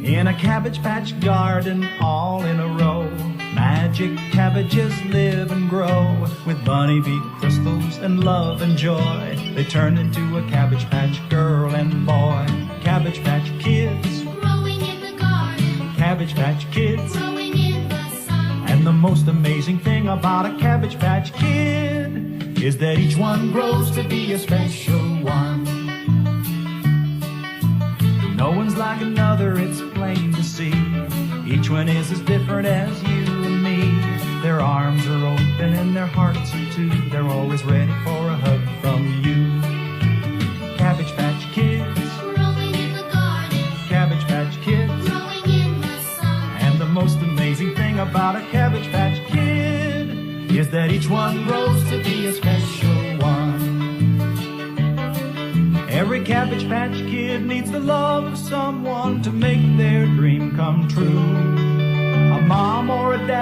In a Cabbage Patch garden, all in a row, magic cabbages live and grow. With bunny bee crystals and love and joy, they turn into a Cabbage Patch girl and boy. Cabbage Patch Kids, growing in the garden. Cabbage Patch Kids, Growing in the sun. and the most amazing thing about a Cabbage Patch Kid is that each one grows to be a special one. No one's like another, it's plain to see. Each one is as different as you and me. Their arms are open and their hearts are too. They're always ready for a hug from you. Cabbage Patch Kids, Growing in the garden. Cabbage Patch Kids, Growing in the sun. and the most amazing thing about a Cabbage Patch Kid is that each one grows to be a special one. Every Cabbage Patch Kid needs the love of someone to make their dream come true. A mom or a dad